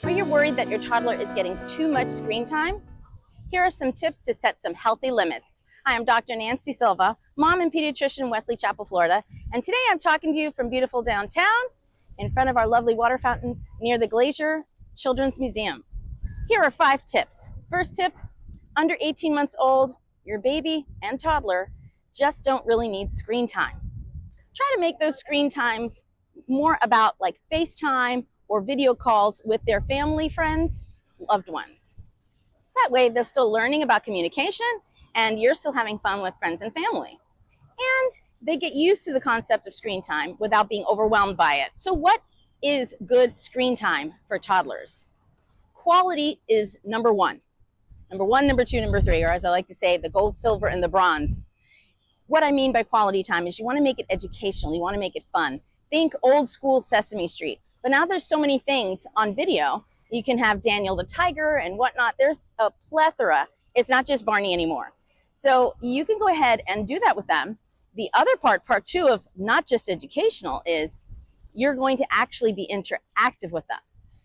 Are you worried that your toddler is getting too much screen time? Here are some tips to set some healthy limits. Hi, I'm Dr. Nancy Silva, mom and pediatrician in Wesley Chapel, Florida, and today I'm talking to you from beautiful downtown in front of our lovely water fountains near the Glacier Children's Museum. Here are 5 tips. First tip, under 18 months old, your baby and toddler just don't really need screen time. Try to make those screen times more about like FaceTime or video calls with their family, friends, loved ones. That way they're still learning about communication and you're still having fun with friends and family. And they get used to the concept of screen time without being overwhelmed by it. So what is good screen time for toddlers? Quality is number one. Number one, number two, number three, or as I like to say, the gold, silver, and the bronze. What I mean by quality time is you want to make it educational, you want to make it fun. Think old school Sesame Street. But now there's so many things on video. You can have Daniel the Tiger and whatnot. There's a plethora. It's not just Barney anymore. So you can go ahead and do that with them. The other part two of not just educational is you're going to actually be interactive with them.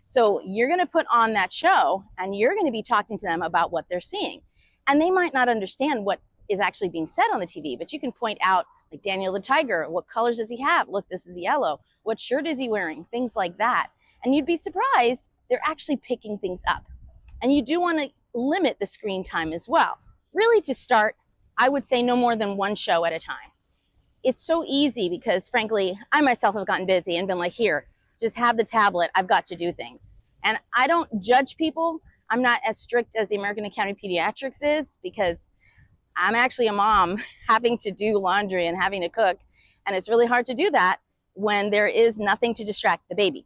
So you're going to put on that show and you're going to be talking to them about what they're seeing. And they might not understand what is actually being said on the TV, but you can point out like Daniel the Tiger, what colors does he have? Look, this is yellow. What shirt is he wearing? Things like that. And you'd be surprised, they're actually picking things up. And you do want to limit the screen time as well. Really to start, I would say no more than 1 show at a time. It's so easy because frankly, I myself have gotten busy and been like, here, just have the tablet, I've got to do things. And I don't judge people. I'm not as strict as the American Academy of Pediatrics is because I'm actually a mom having to do laundry and having to cook. And it's really hard to do that when there is nothing to distract the baby.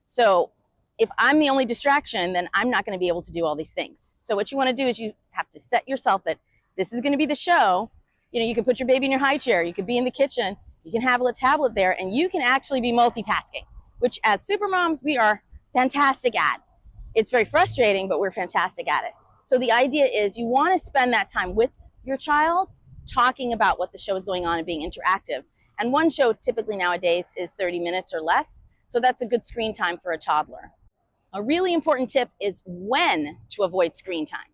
So if I'm the only distraction, then I'm not going to be able to do all these things. So what you want to do is you have to set yourself that this is going to be the show. You know, you can put your baby in your high chair. You could be in the kitchen. You can have a tablet there and you can actually be multitasking, which as super moms, we are fantastic at. It's very frustrating, but we're fantastic at it. So the idea is you want to spend that time with your child talking about what the show is going on and being interactive. And 1 show typically nowadays is 30 minutes or less. So that's a good screen time for a toddler. A really important tip is when to avoid screen time.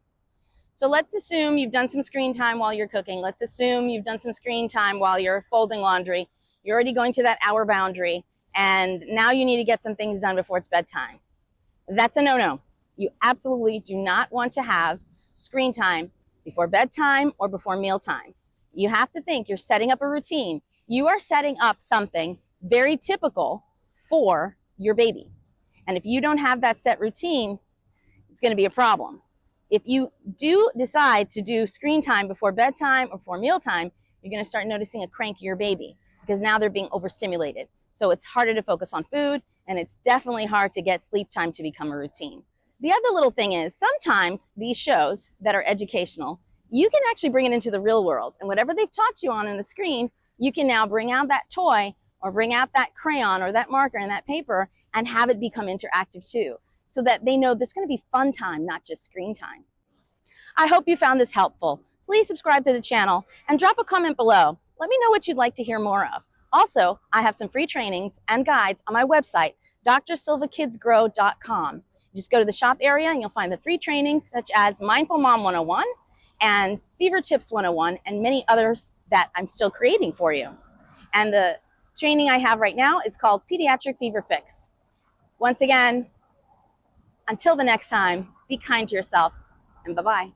So let's assume you've done some screen time while you're cooking. Let's assume you've done some screen time while you're folding laundry. You're already going to that hour boundary and now you need to get some things done before it's bedtime. That's a no-no. You absolutely do not want to have screen time before bedtime or before mealtime. You have to think you're setting up a routine. You are setting up something very typical for your baby. And if you don't have that set routine, it's going to be a problem. If you do decide to do screen time before bedtime or before mealtime, you're going to start noticing a crankier baby because now they're being overstimulated. So it's harder to focus on food and it's definitely hard to get sleep time to become a routine. The other little thing is sometimes these shows that are educational, you can actually bring it into the real world. And whatever they've taught you on the screen, you can now bring out that toy or bring out that crayon or that marker and that paper and have it become interactive too, so that they know this is going to be fun time, not just screen time. I hope you found this helpful. Please subscribe to the channel and drop a comment below. Let me know what you'd like to hear more of. Also, I have some free trainings and guides on my website, drsilvakidsgrow.com. Just go to the shop area and you'll find the free trainings such as Mindful Mom 101 and Fever Tips 101 and many others that I'm still creating for you. And the training I have right now is called Pediatric Fever Fix. Once again, until the next time, be kind to yourself and bye-bye.